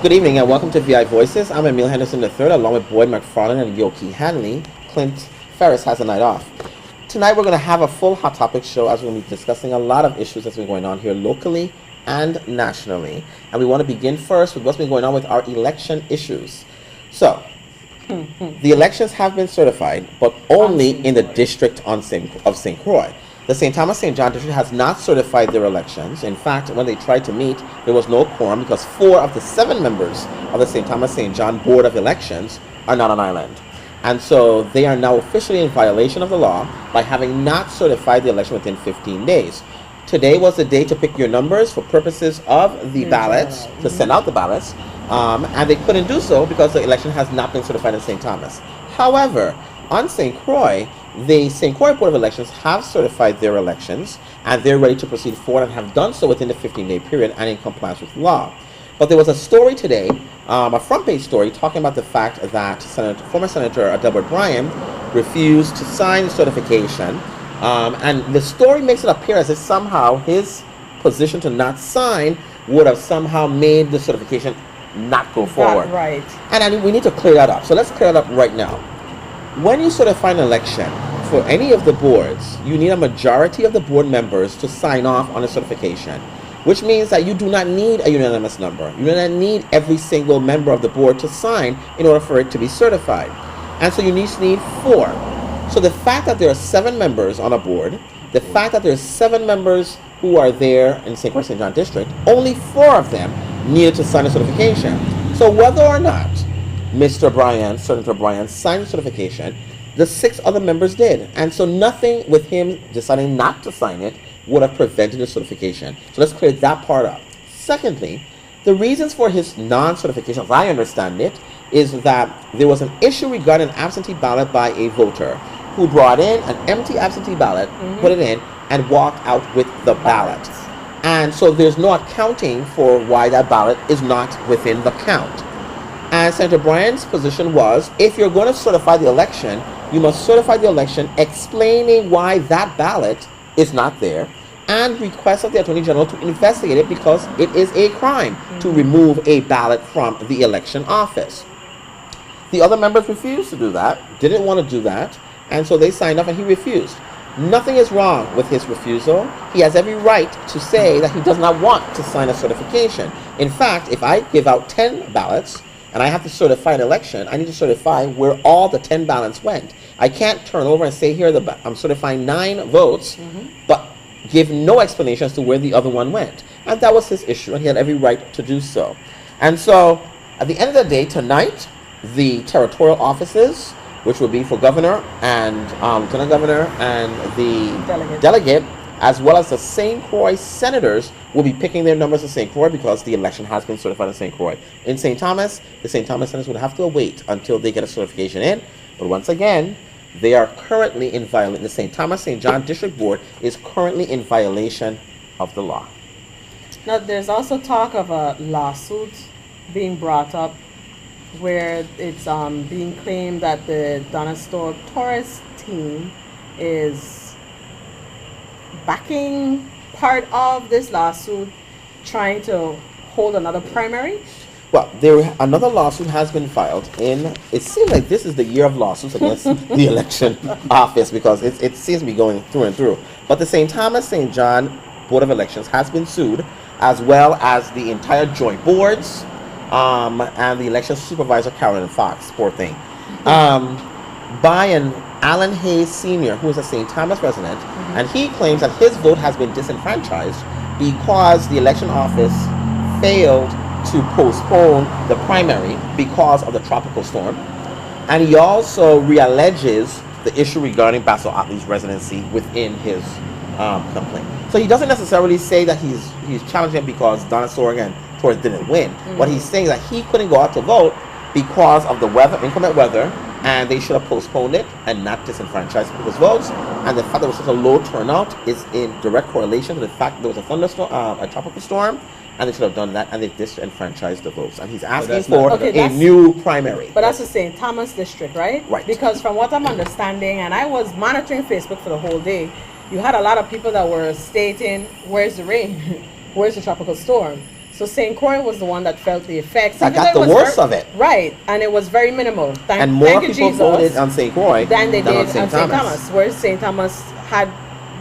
Good evening and welcome to VI Voices. I'm Emil Henderson III along with Boyd McFarlane and Yoki Hanley. Clint Ferris has a night off. Tonight we're going to have a full Hot Topic show as we're going to be discussing a lot of issues that's been going on here locally and nationally. And we want to begin first with what's been going on with our election issues. So, the elections have been certified, but only in the district of St. Croix. The St. Thomas St. John district has not certified their elections. In fact, when they tried to meet, there was no quorum because 4 of the 7 members of the St. Thomas St. John Board of Elections are not on island. And so they are now officially in violation of the law by having not certified the election within 15 days. Today was the day to pick your numbers for purposes of the ballots, to send out the ballots, and they couldn't do so because the election has not been certified in St. Thomas. However, on St. Croix, the St. Croix Board of Elections have certified their elections, and they're ready to proceed forward and have done so within the 15-day period and in compliance with law. But there was a story today, a front-page story, talking about the fact that former Senator Delbert Bryan refused to sign the certification, and the story makes it appear as if somehow his position to not sign would have somehow made the certification not go forward. Right. And we need to clear that up. So let's clear that up right now. When you certify an election for any of the boards, you need a majority of the board members to sign off on the certification, which means that you do not need a unanimous number. You do not need every single member of the board to sign in order for it to be certified. And so you need 4. So the fact that there are 7 members on a board, the fact that there are 7 members who are there in St. Croix St. John District, only 4 of them needed to sign the certification. So whether or not Mr. Bryan, Senator Bryan, signed the certification, the 6 other members did. And so nothing with him deciding not to sign it would have prevented the certification. So let's clear that part up. Secondly, the reasons for his non-certification, as I understand it, is that there was an issue regarding an absentee ballot by a voter who brought in an empty absentee ballot, put it in, and walked out with the ballot. And so there's no accounting for why that ballot is not within the count. And Senator Bryan's position was, if you're going to certify the election, you must certify the election explaining why that ballot is not there and request of the Attorney General to investigate it because it is a crime to remove a ballot from the election office. The other members refused to do that, didn't want to do that, and so they signed up and he refused. Nothing is wrong with his refusal. He has every right to say that he does not want to sign a certification. In fact, if I give out 10 ballots, and I have to certify an election, I need to certify where all the 10 ballots went. I can't turn over and say, here, I'm certifying 9 votes, but give no explanation as to where the other one went. And that was his issue, and he had every right to do so. And so, at the end of the day, tonight, the territorial offices, which will be for governor and lieutenant governor and the delegate, as well as the St. Croix senators, will be picking their numbers in St. Croix because the election has been certified in St. Croix. In St. Thomas, the St. Thomas senators would have to wait until they get a certification in. But once again, they are currently in violation. The St. Thomas St. John District Board is currently in violation of the law. Now, there's also talk of a lawsuit being brought up where it's being claimed that the Donna Store Torres team is backing part of this lawsuit, trying to hold another primary. Well, another lawsuit has been filed it seems like this is the year of lawsuits against the election office because it seems to be going through and through. But the St. Thomas St. John Board of Elections has been sued, as well as the entire joint boards and the election supervisor, Carolyn Fox, poor thing, by an Alan Hayes Sr., who is a St. Thomas resident, and he claims that his vote has been disenfranchised because the election office failed to postpone the primary because of the tropical storm. And he also realleges the issue regarding Basil Otley's residency within his complaint. So he doesn't necessarily say that he's challenging because Donna Sorg and Torres didn't win. What he's saying is that he couldn't go out to vote because of the weather, inclement weather, and they should have postponed it and not disenfranchised people's votes. And the fact that there was such a low turnout is in direct correlation to the fact that there was a thunderstorm, a tropical storm, and they should have done that, and they disenfranchised the votes. And he's asking for a new primary. But that's the St. Thomas district, right? Right. Because from what I'm understanding, and I was monitoring Facebook for the whole day, you had a lot of people that were stating, where's the rain? Where's the tropical storm? So St. Croix was the one that felt the effects. That even got though the it was worst of it. Right, and it was very minimal. And more thank you, people Jesus, voted on St. Croix than they on did St. on St. Thomas, whereas St. Thomas had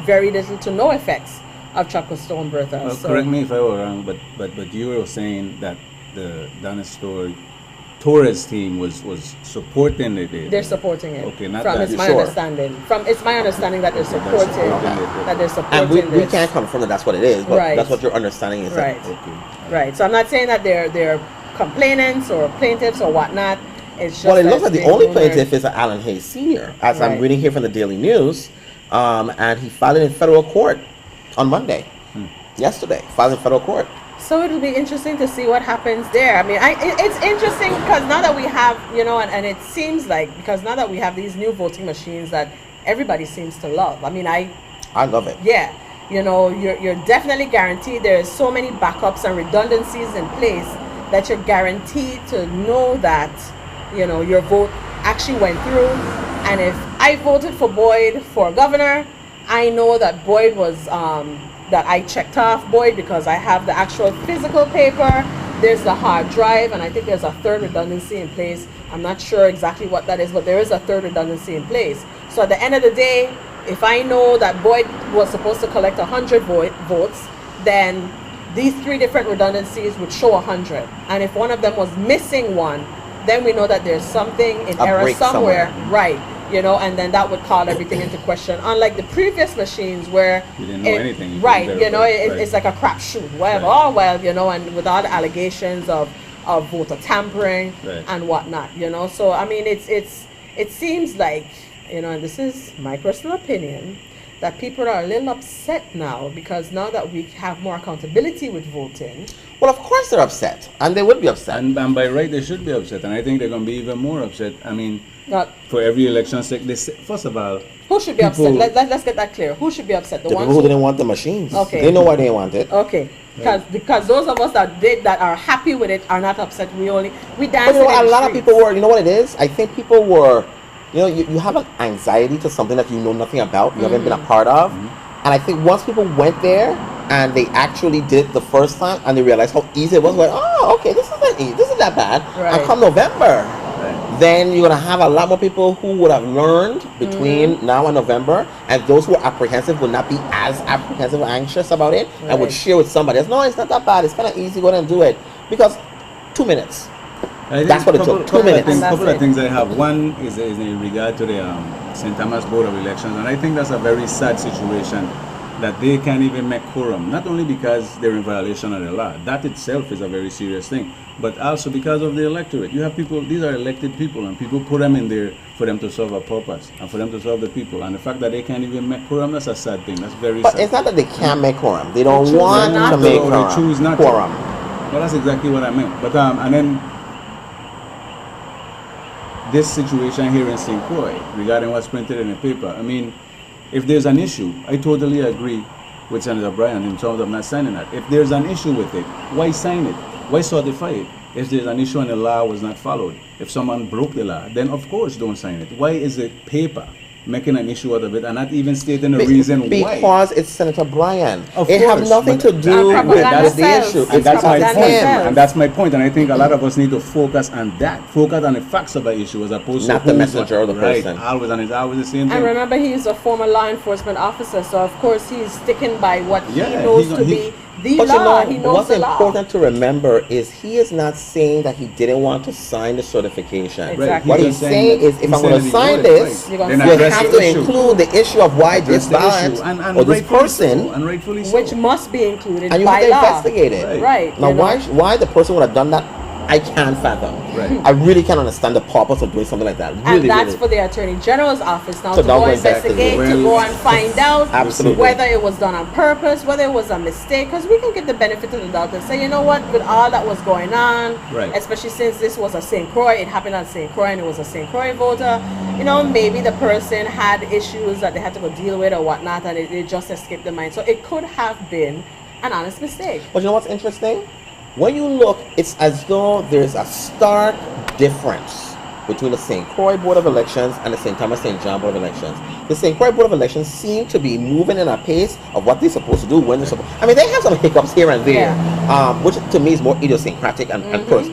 very little to no effects of tropical storm Bertha. Well, So- correct me if I were wrong, but you were saying that the Donastor Torres team was supporting it. They're supporting it. Okay, not from that. it's my Sure. understanding. From it's my understanding that they're Okay, that's supporting supporting it. that they're supporting And we this. can't confirm that that's what it is, but Right. that's what your understanding is. Right. Okay. Right. So I'm not saying that they're complainants or plaintiffs or whatnot. It's just Well, it that looks like the they only rumored- plaintiff is Alan Hayes Sr., as I'm Right. reading here from the Daily News, and he filed it in federal court on Monday, yesterday, filed in federal court. So it'll be interesting to see what happens there. I mean, it's interesting because now that we have, and it seems like, because now that we have these new voting machines that everybody seems to love. I mean, I love it. yeah, you're definitely guaranteed. There's so many backups and redundancies in place that you're guaranteed to know that, your vote actually went through. And if I voted for Boyd for governor, I know that Boyd was, that I checked off Boyd because I have the actual physical paper. There's the hard drive, and I think there's a third redundancy in place. I'm not sure exactly what that is, but there is a third redundancy in place. So at the end of the day, if I know that Boyd was supposed to collect 100 votes, then these three different redundancies would show 100. And if one of them was missing one, then we know that there's something in A error break somewhere. somewhere. Right. And then that would call everything into question. Unlike the previous machines where You didn't know anything. You right, couldn't verify. Right. it's like a crapshoot, whatever. Right. Oh well, and with all the allegations of voter tampering Right. and whatnot, So I mean, it seems like, and this is my personal opinion, that people are a little upset now because now that we have more accountability with voting. Well, of course they're upset, and they would be upset. And by right, they should be upset, and I think they're going to be even more upset. I mean, Not, for every election, first of all, who should be People- upset? Let's get that clear. Who should be upset? The The ones people who didn't want the machines. Okay. They know why they want it. Okay, because those of us that are happy with it are not upset. We But dance. a lot of people were, you know what it is? I think people were, you have an anxiety to something that you know nothing about, you haven't been a part of. And I think once people went there and they actually did it the first time and they realized how easy it was, like, oh, okay, this isn't that bad. Right. And come November, right. then you're going to have a lot more people who would have learned between now and November, and those who are apprehensive will not be as apprehensive or anxious about it and would Right. share with somebody else. No, it's not that bad. It's kind of easy. Go ahead and do it. Because 2 minutes. I think That's what it took, 2 minutes. And that's couple of it. things I have. One is in regard to the St. Thomas Board of Elections, and I think that's a very sad situation that they can't even make quorum. Not only because they're in violation of the law, that itself is a very serious thing, but also because of the electorate. You have people; these are elected people, and people put them in there for them to serve a purpose and for them to serve the people. And the fact that they can't even make quorum, that's a sad thing. That's very But sad. it's not that they can't make quorum. They don't They choose want not to to. make Or quorum. they choose not to. quorum. Well, that's exactly what I meant. But and then this situation here in St. Croix regarding what's printed in the paper. I mean, if there's an issue, I totally agree with Senator Bryan in terms of not signing that. If there's an issue with it, why sign it? Why certify it? If there's an issue and the law was not followed, if someone broke the law, then of course don't sign it. Why is it paper making an issue out of it and not even stating the reason why? Because it's Senator Bryan. Of It have course, nothing but- to do And with propaganda the sells. issue. And It's that's my because point. it's him. And that's my point. And I think a lot of us need to focus on that. Focus on the facts of the issue as opposed Not to the who's messenger what. of the right. person. Always, and it's always the same thing. And remember, he's a former law enforcement officer, so of course he's sticking by what Yeah, he knows he's- to he- be the But law. He knows what's the law. important to remember is he is not saying that he didn't want to sign the certification. Exactly. Right. What He's he's just saying that- is, if he's I'm saying going to that he sign wrote it, this, right. You're gonna Then sign you it. address have the to issue. include the issue of why Address this the ballot issue. And or this rightfully person, so, and rightfully so. Which must be included and you by have to law. investigate it. Right. Right. Now, you know? why the person would have done that, I can't fathom. Right. I really can't understand the purpose of doing something like that. Really, And that's really. for the Attorney General's office now To to now go go investigate, investigate. to go and find out Absolutely. whether it was done on purpose, whether it was a mistake. Because we can give the benefit of the doubt and say, you know what, with all that was going on, Right. especially since this was a St. Croix, it happened at St. Croix and it was a St. Croix voter, maybe the person had issues that they had to go deal with or whatnot, and it just escaped their mind. So it could have been an honest mistake. But you know what's interesting? When you look, it's as though there's a stark difference between the St. Croix Board of Elections and the St. Thomas St. John Board of Elections. the St. Croix Board of Elections seem to be moving in a pace of what they're supposed to do when they're supposed. I mean, they have some hiccups here and there, which to me is more idiosyncratic and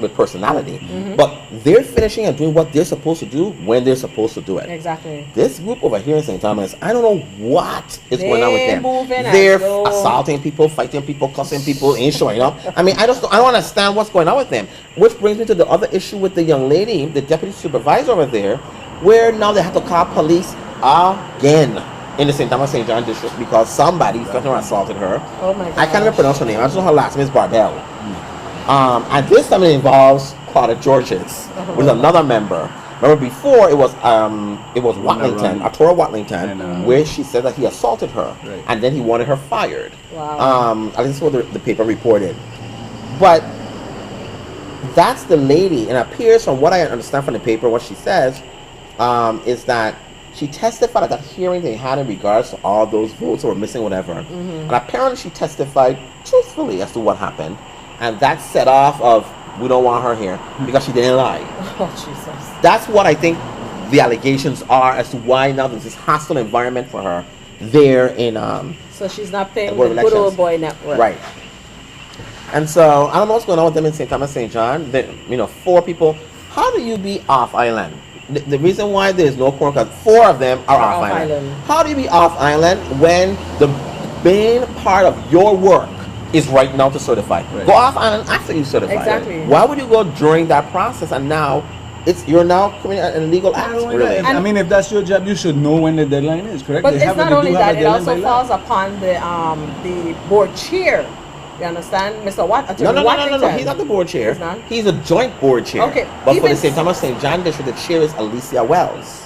with personality. But they're finishing and doing what they're supposed to do when they're supposed to do it. Exactly. This group over here in St. Thomas, I don't know what is going on with them. Moving They're as though- assaulting people, fighting people, cussing people, ain't showing up. I mean, I don't understand what's going on with them. Which brings me to the other issue with the young lady, the deputy supervisor over there, where now they have to call police again in the St. Thomas St. John district because somebody threatened or assaulted her. Oh my god. I can't even pronounce her name. I just know her last name is Barbell. And this time it involves Claudette Georges with another member. Remember before it was Watlington, Arturo Watlington, And, where she said that he assaulted her, Right. and then he wanted her fired. Wow. I think that's what the paper reported. But that's the lady, and it appears from what I understand from the paper, what she says, is that she testified at that hearing they had in regards to all those votes that were missing, whatever. And apparently she testified truthfully as to what happened, and that set off of we don't want her here because she didn't lie. Oh Jesus. That's what I think the allegations are as to why now there's this hostile environment for her there in So she's not paying the Board of good old Elections. boy network. right. And so I don't know what's going on with them in St. Thomas St. John. 4 people. How do you be off island? The reason why there's no quorum because 4 of them are off island. How do you be off island when the main part of your work is right now to certify? Right. Go off island after you certify. Exactly. Why would you go during that process and now you're now committing an illegal act? Really? I mean, if that's your job, you should know when the deadline is, correct? But They it's have not they only do have that; a it deadline also by law. falls upon the board chair. You understand, Mr. Watt? No. Watlington. He's not the board chair. He's not? He's a joint board chair. Okay, But for even the St. Thomas St. John district, the chair is Alicia Wells.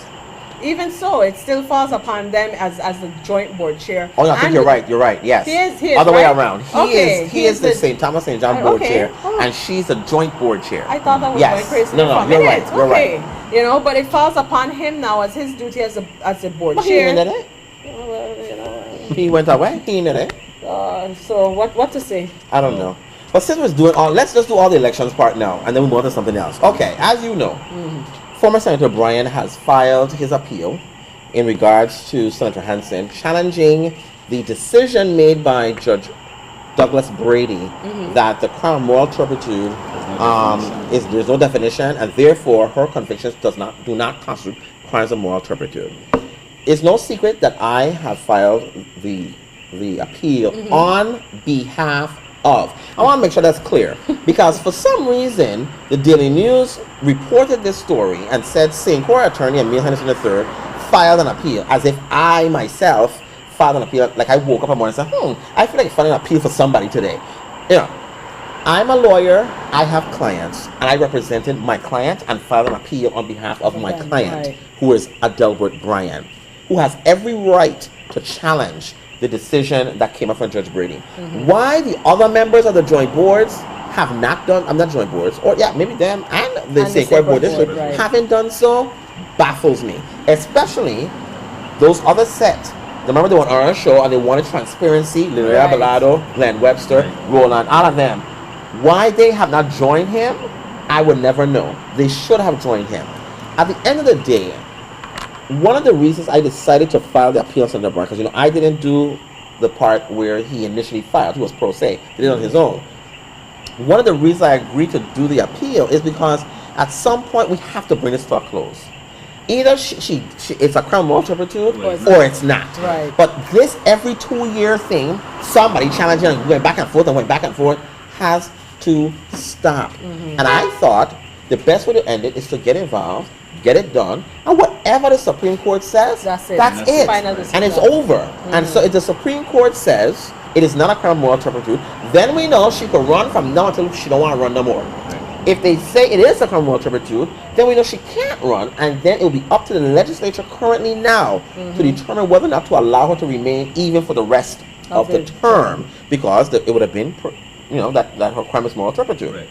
Even so, it still falls upon them as the joint board chair. Oh, no, I think And you're right. You're right. Yes. He is, Other way right? around. Okay, He is the St. Thomas St. John board Okay. chair, Oh. and she's a joint board chair. I thought that was Yes. going crazy. No, for a you're minute. right. You're okay. right. You know, but it falls upon him now as his duty as a board But he chair. ain't in it. He went away. He ain't in it. So what to say? I don't know. But since we're doing let's just do all the elections part now, and then we move on to something else. Okay, as you know, former Senator Bryan has filed his appeal in regards to Senator Hansen challenging the decision made by Judge Douglas Brady that the crime of moral turpitude there's no definition, and therefore her convictions do not constitute crimes of moral turpitude. It's no secret that I have filed the appeal on behalf of. I want to make sure that's clear because for some reason the Daily News reported this story and said St. Croix attorney Emil Henderson III filed an appeal as if I myself filed an appeal. Like I woke up one morning and said, I feel like filing an appeal for somebody today. I'm a lawyer, I have clients, and I represented my client and filed an appeal on behalf of my Okay, client, right. who is Adelbert Bryan, who has every right to challenge the decision that came up from Judge Brady. Why the other members of the joint boards have not done, I'm not joint boards, or maybe them and the St. Croix Board District right. haven't done so, baffles me. Especially those other sets. Remember they were on our show and they wanted transparency, Linnea Right. Belado, Glenn Webster, Roland, all of them. Why they have not joined him, I would never know. They should have joined him. At the end of the day, one of the reasons I decided to file the appeal on Senator Bryan, because I didn't do the part where he initially filed, he was pro se, he did it on his own. One of the reasons I agreed to do the appeal is because at some point we have to bring this to a close. Either she it's a crime of moral turpitude or it's not. Right. But this every 2-year thing, somebody challenging and going back and forth has to stop. And I thought the best way to end it is to get involved, get it done, and whatever the Supreme Court says, That's it. that's it. Final decision. And it's over. And so if the Supreme Court says it is not a crime of moral turpitude, then we know she could run from now until she don't want to run no more. If they say it is a crime of moral turpitude, then we know she can't run, and then it will be up to the legislature currently now to determine whether or not to allow her to remain even for the rest of the term, because it would have been, that her crime is moral turpitude. Right.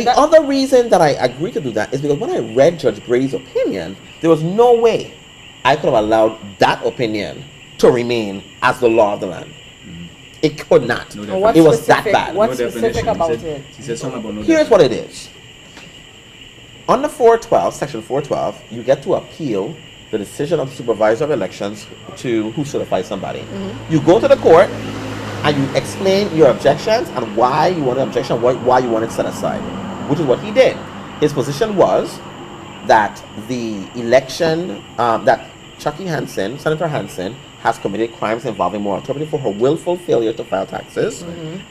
The other reason that I agreed to do that is because when I read Judge Brady's opinion, there was no way I could have allowed that opinion to remain as the law of the land. It could not. No And what's It was that specific- bad. What's No specific definition. about He said- it? He said something about no Here's what it is. Under 412, section 412, you get to appeal the decision of the supervisor of elections to who certifies somebody. You go to the court and you explain your objections and why you want an objection, why you want it set aside, which is what he did. His position was that the election, that Chucky Hansen, Senator Hansen, has committed crimes involving moral turpitude for her willful failure to file taxes,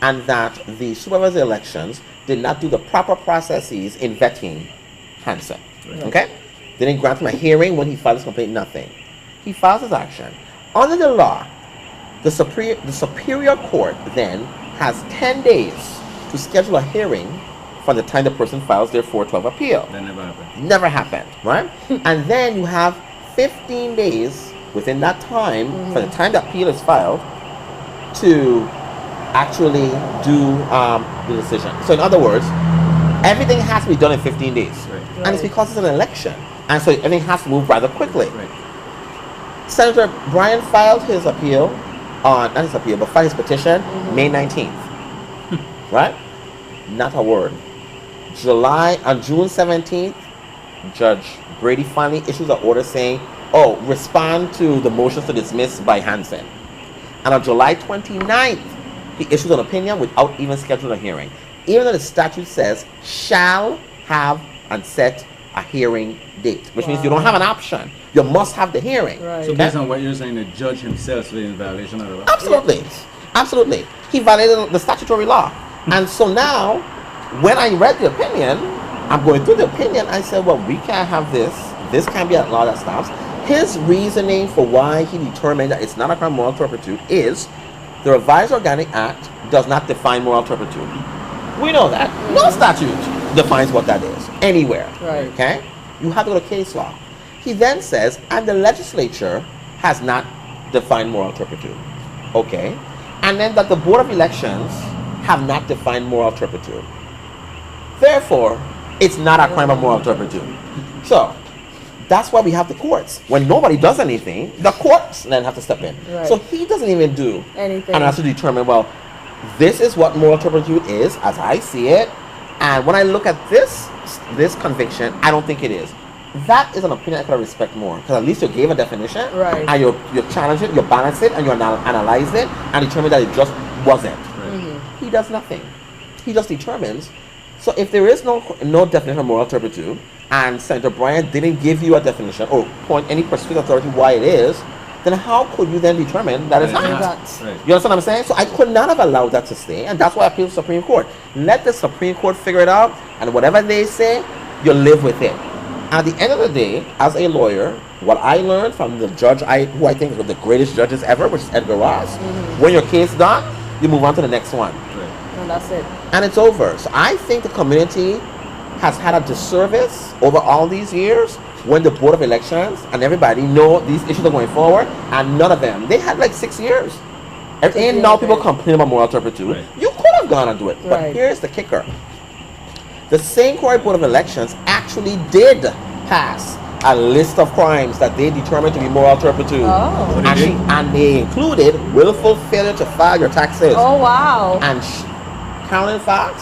and that the supervisor of elections did not do the proper processes in vetting Hansen. Okay? They didn't grant him a hearing when he filed his complaint, nothing. He files his action. Under the law, the Superior Court then has 10 days to schedule a hearing from the time the person files their 412 appeal. That never happened. Never happened, right? And then you have 15 days within that time, from the time the appeal is filed, to actually do the decision. So in other words, everything has to be done in 15 days. Right. And it's because it's an election. And so everything has to move rather quickly. Right. Senator Bryan filed his appeal on, not his appeal, but filed his petition May 19th. Right? Not a word. On June 17th, Judge Brady finally issues an order saying, oh, respond to the motions to dismiss by Hansen. And on July 29th, he issues an opinion without even scheduling a hearing. Even though the statute says, shall have and set a hearing date, which means you don't have an option. You must have the hearing. Right. So based on what you're saying, the judge himself is in violation of the law? Absolutely. Absolutely. He violated the statutory law. And so now, when I read the opinion, I'm going through the opinion, I said, well, we can't have this. This can't be a law that stops. His reasoning for why he determined that it's not a crime of moral turpitude is the Revised Organic Act does not define moral turpitude. We know that. No statute defines what that is anywhere. Right. Okay? You have to go to case law. He then says, and the legislature has not defined moral turpitude. Okay? And then that the Board of Elections have not defined moral turpitude. Therefore, it's not a crime of moral turpitude. So, that's why we have the courts. When nobody does anything, the courts then have to step in. Right. So he doesn't even do Anything. and has to determine, well, this is what moral turpitude is, as I see it, and when I look at this conviction, I don't think it is. That is an opinion I could respect more, because at least you gave a definition, Right. and you challenge it, you balance it, and you analyze it, and determine that it just wasn't. Right. He does nothing. He just determines. So if there is no definition of moral turpitude, and Senator Bryan didn't give you a definition or point any persuasive authority why it is, then how could you then determine that it's Right. not? Exactly. Right. You understand what I'm saying? So I could not have allowed that to stay, and that's why I appealed to the Supreme Court. Let the Supreme Court figure it out, and whatever they say, you live with it. At the end of the day, as a lawyer, what I learned from the judge who I think is one of the greatest judges ever, which is Edgar Ross, when your case is done, you move on to the next one. Right. And that's it. And it's over. So I think the community has had a disservice over all these years when the Board of Elections and everybody know these issues are going forward, and none of them. They had like 6 years. And now people complain about moral turpitude. Right. You could have gone and do it. But Right. here's the kicker. The St. Croix Board of Elections actually did pass a list of crimes that they determined to be moral turpitude. Oh. And they included willful failure to file your taxes. Oh, wow. And Carolyn Fox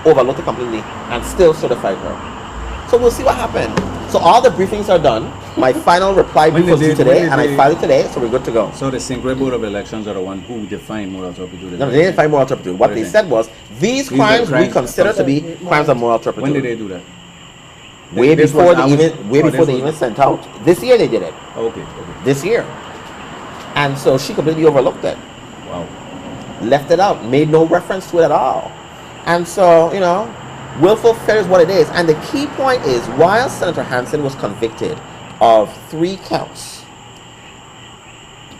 overlooked it completely and still certified her. So we'll see what happened. So all the briefings are done. My final reply When brief was did due they- today, when and did I they- filed it today, so we're good to go. So the St. Croix Board of Elections are the one who define moral turpitude. No, they didn't find moral turpitude. What they said was, these These are crimes we crimes- consider to be crimes of moral turpitude. When did they do that? Way This before was- they I was- even, way oh, before this they was- even sent out. This year they did it. Okay. This year. And so she completely overlooked it. Wow. Left it out, made no reference to it at all. And so, willful failure is what it is. And the key point is, while Senator Hansen was convicted of 3 counts,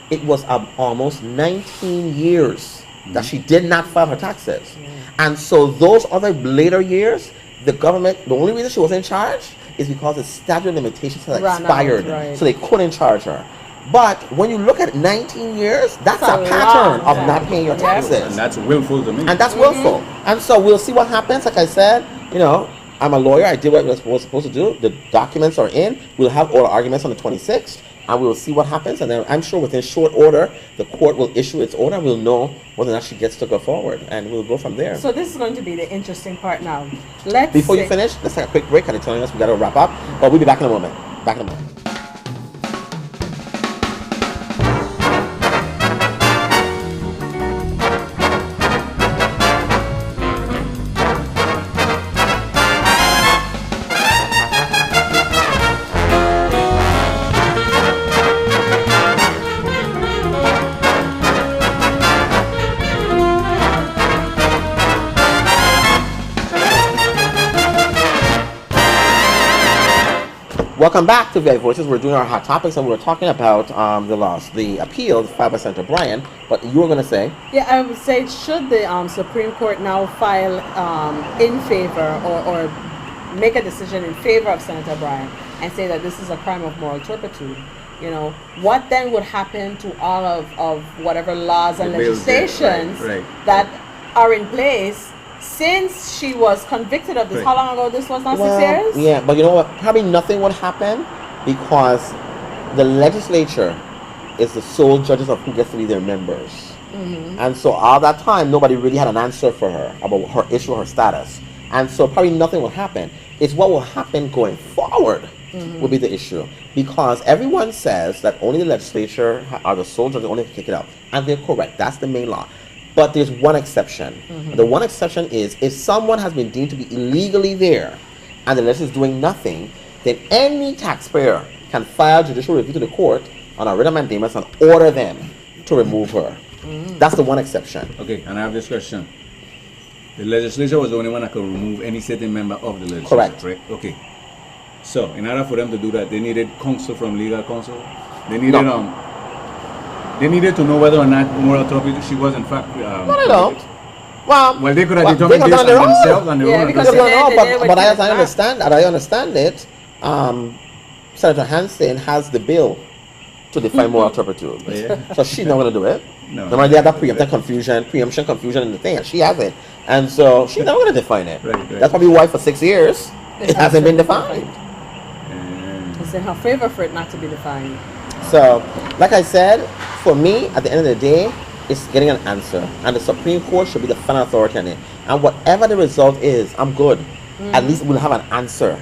it was almost 19 years that she did not file her taxes. And so those other later years, the government, the only reason she was in charge is because the statute of limitations had Ran out, expired. right. So they couldn't charge her. But when you look at 19 years, that's It's a a pattern long of not time. paying your Yep. taxes. And that's willful to me. And that's willful. And so we'll see what happens. Like I said, I'm a lawyer. I did what I was supposed to do. The documents are in. We'll have oral arguments on the 26th, and we'll see what happens. And then I'm sure within short order, the court will issue its order. We'll know whether or not she gets to go forward, and we'll go from there. So this is going to be the interesting part now. Let's Before you say- finish, let's take a quick break. They're telling us we got to wrap up, but we'll be back in a moment. Back in a moment. Welcome back to VI Voices. We're doing our hot topics, and we're talking about the appeal filed by Senator Bryan. But you were going to say, Yeah, I would say should the Supreme Court now file in favor or make a decision in favor of Senator Bryan and say that this is a crime of moral turpitude, you know, what then would happen to all of whatever laws and The bills there, legislations right. that are in place since she was convicted of this? Right. How long ago this was now? well, 6 years? yeah, but you know what? Probably nothing would happen because the legislature is the sole judges of who gets to be their members. Mm-hmm. And so all that time, nobody really had an answer for her about her issue, her status. And so probably nothing will happen. It's what will happen going forward will be the issue. Because everyone says that only the legislature are the sole judges, only can kick it out. And they're correct. That's the main law. But there's one exception. The one exception is if someone has been deemed to be illegally there and the legislature is doing nothing, then any taxpayer can file judicial review to the court on a writ of mandamus and order them to remove her. That's the one exception. Okay, and I have this question. The legislature was the only one that could remove any sitting member of the legislature. Correct. Right? Okay. So, in order for them to do that, they needed counsel from legal counsel. They needed No. They needed to know whether or not moral turpitude she was in fact. No, they don't. Well, Well, they could have well, determined they could based have on done their own. themselves and their Yeah, own because No, understanding. no, they but would as do I that. understand it, Senator Hansen has the bill to define moral turpitude. Yeah. So she's not going to do it. No. Remember, they had that preemption confusion in the thing, and she has it. And so she's not going to define it. Right. That's probably why for 6 years it hasn't been defined. It's in her favor for it not to be defined. So, like I said, for me, at the end of the day, it's getting an answer. And the Supreme Court should be the final authority on it. And whatever the result is, I'm good. At least we'll have an answer.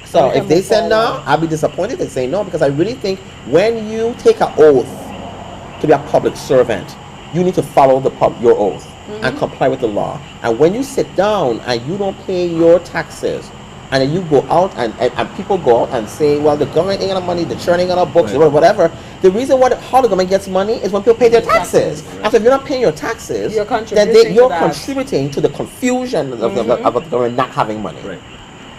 So, We can if they move say no, forward. I'll be disappointed if they say no, because I really think when you take an oath to be a public servant, you need to follow your oath and comply with the law. And when you sit down and you don't pay your taxes, and then you go out and people go out and say, well, the government ain't got no money, the church ain't got no books, Right. or whatever. The reason how the government gets money is when people pay their taxes. And so if you're not paying your taxes, You're then contributing you're to that. contributing to the confusion of the government not having money. Right.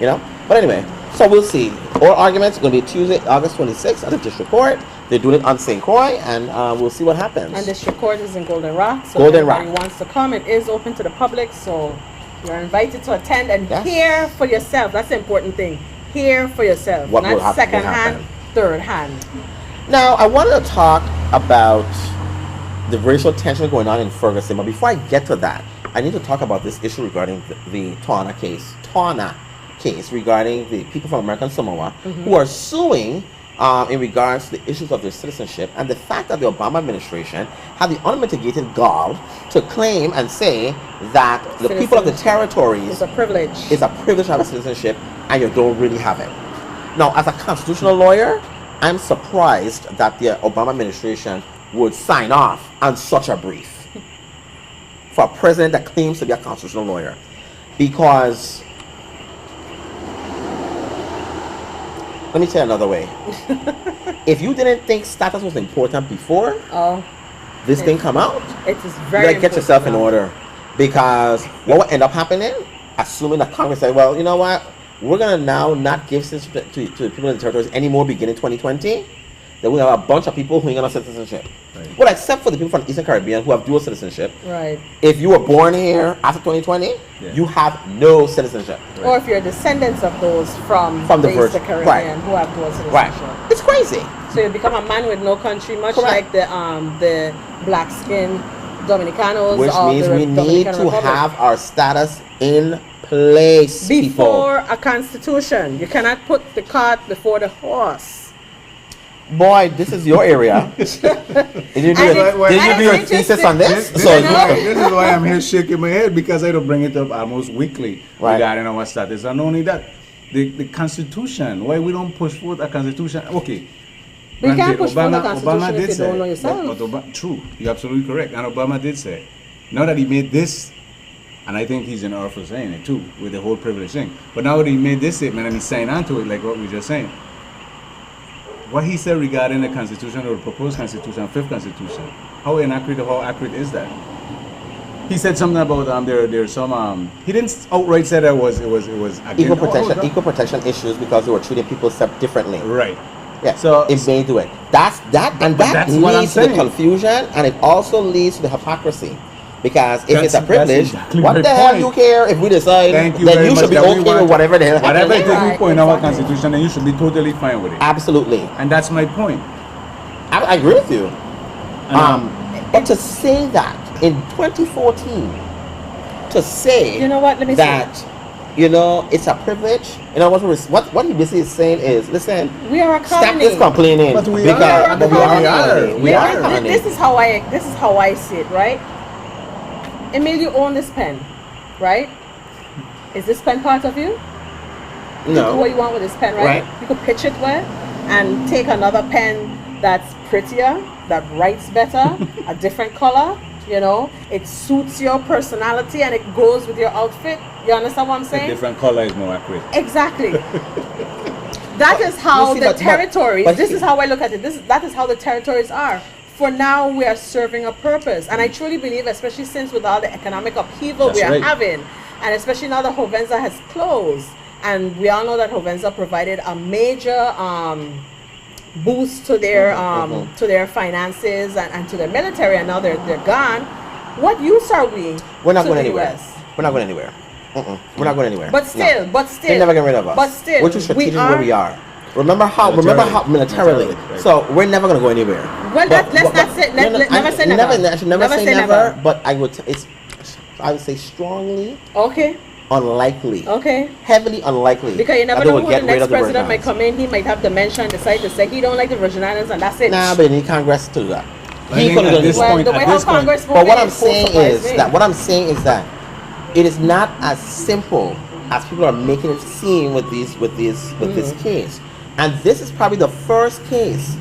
You know? But anyway, so we'll see. Oral arguments are going to be Tuesday, August 26th at the district court. They're doing it on St. Croix, and we'll see what happens. And district court is in Golden Rock, so Golden if anybody Rock. wants to come, it is open to the public, so you're invited to attend and Yes. hear for yourself. That's the important thing. Hear for yourself, What will not happen- second will hand, happen. third hand. Now, I wanted to talk about the racial tension going on in Ferguson, but before I get to that, I need to talk about this issue regarding the Tawana case regarding the people from American Samoa who are suing in regards to the issues of their citizenship and the fact that the Obama administration had the unmitigated gall to claim and say that the people of the Citizenship. territories It's a privilege. it's a privilege to have a citizenship and you don't really have it. Now, as a constitutional lawyer, I'm surprised that the Obama administration would sign off on such a brief for a president that claims to be a constitutional lawyer. Because, let me tell you another way. If you didn't think status was important before Oh, this thing come out, it is you very gotta get yourself in important order, because what will end up happening, assuming that Congress say, well, you know what, we're gonna now not give citizenship to the people in the territories anymore beginning 2020, then we have a bunch of people who ain't gonna have citizenship. Right. Well, except for the people from the Eastern Caribbean who have dual citizenship. now. Right. If you were born here after 2020, Yeah. you have no citizenship. Right. Or if you're descendants of those from From the the Virgin- Eastern Caribbean who have dual Right. citizenship. It's crazy. So you become a man with no country, much Correct. like the black skin Dominicanos Which or means the we need Dominican to Republic. have our status in place, people. Before a constitution. You cannot put the cart before the horse. Boy, this is your area. Did you do, And did it's- you and do your it's thesis on this? This, So is why, this is why I'm here shaking my head, because I don't bring it up almost weekly Right. regarding our status. And not only that, the Constitution, why we don't push forth a Constitution? Okay. But you can't granted, push forward a Constitution if you say, don't know yourself. but true, you're absolutely correct. And Obama did say, now that he made this, and I think he's in order for saying it too, with the whole privilege thing. But now that he made this statement and he signed on to it, like what we just saying, what he said regarding the Constitution or the proposed Constitution, fifth Constitution, how inaccurate or how accurate is that? He said something about there's some he didn't outright say that it was against Equal protection issues because they were treating people differently. Right. Yeah, So- it may do it. That that's what I'm leads to the saying. confusion, and it also leads to the hypocrisy. Because if it's a That's privilege, exactly what my the hell point. you care if we decide Thank you then very you much should be that we okay want- with whatever the hell Whatever it happens. is we Right, put in our exactly. constitution, then you should be totally fine with it. Absolutely. And that's my point. I agree with you. And, But to say that in 2014, to say You know what? Let me that, it's a privilege, what he basically is saying is, listen, We are a stop colony. this complaining. But we because are. but We we are are. a colony. We are a colony. This is how I see it, right? Emil, you own this pen, right? Is this pen part of you? You do what No. you want with this pen, right? Right. You could pitch it with and take another pen that's prettier, that writes better, a different color. It suits your personality and it goes with your outfit. You understand what I'm a saying? different color is more accurate. Exactly. That is how You see, the but- territories. but This see- is how I look at it. That is how the territories are. For now, we are serving a purpose, and I truly believe, especially since with all the economic upheaval That's we are right. having, and especially now that Hovenza has closed, and we all know that Hovenza provided a major boost to their finances and to their military, and now they're gone. What use are we? We're not to going the anywhere. US? We're not going anywhere. We're not going anywhere. But No. still, They're never getting rid of us. But still, we're too strategic where we are. Remember how militarily. Militarily, right. So we're never gonna go anywhere. Well, But- let's but- not say- no, no, never I- say never. I should never Never say say never. never. But I would say strongly Okay, unlikely. okay. Heavily unlikely. Because you never that they know would who the get rid next of the Virgin president might Islands. come in. He might have dementia and decide to say he don't like the Virgin Islands, and that's it. Nah, but you need Congress to do that. I He think could have at done this it. well, point- the way at how this point- Congress But voted what I'm is full saying surprise is me. that it is not as simple as people are making it seem with this case. And this is probably the first case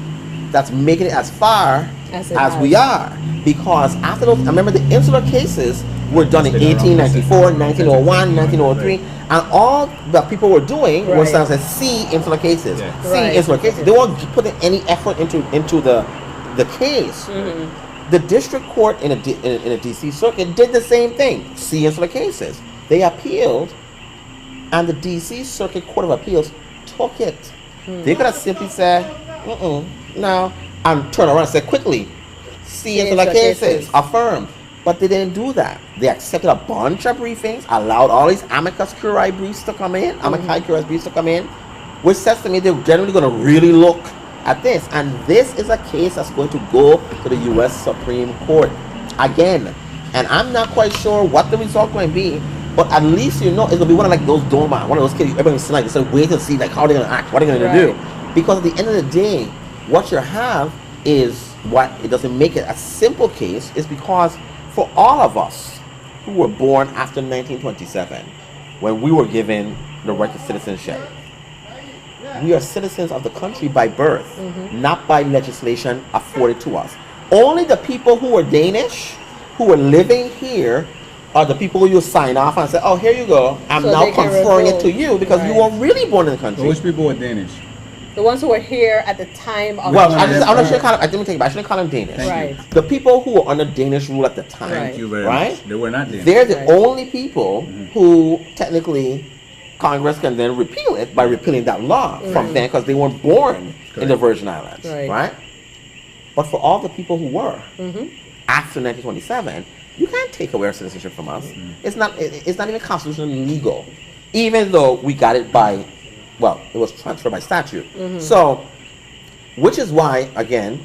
that's making it as far As as, it we has. are. Because after those, I remember the insular cases were done in Been around 1894, since 1901, 1903, and all that people were doing was Right. saying, see insular cases, Yeah. see Right. insular cases. They weren't putting any effort into the case. The district court in a DC circuit did the same thing. See insular cases. They appealed, and the DC Circuit Court of Appeals took it. They could have simply said, no, and turn around and say quickly, see insular cases, affirmed. But they didn't do that. They accepted a bunch of briefings, allowed all these amicus curiae briefs to come in, which says to me they're generally going to really look at this. And this is a case that's going to go to the U.S. Supreme Court again. And I'm not quite sure what the result going to be, but at least it's going to be one of like those Doma, one of those kids everybody's sitting like, just wait and see like how they're going to act, what they're going to do. Because at the end of the day, what you have is what it doesn't make it a simple case is because for all of us who were born after 1927, when we were given the right to citizenship, we are citizens of the country by birth, not by legislation afforded to us. Only the people who were Danish, who were living here, are the people who you sign off and say, oh, here you go. I'm So now they can conferring it revoke. to you because you Right. were really born in the country. Which people were Danish? The ones who were here at the time of Well, no, I'm not no, sure call them, I didn't take it back. I shouldn't call them Danish. Thank Right. you. The people who were under Danish rule at the time, Right. Thank you very Right? much. They were not Danish. they're the Right. only people who technically Congress can then repeal it by repealing that law from then because they weren't born in the Virgin Islands, Right. right? But for all the people who were after 1927, you can't take away our citizenship from us. It's not even constitutionally legal, even though we got it by, well, it was transferred by statute. So, which is why, again,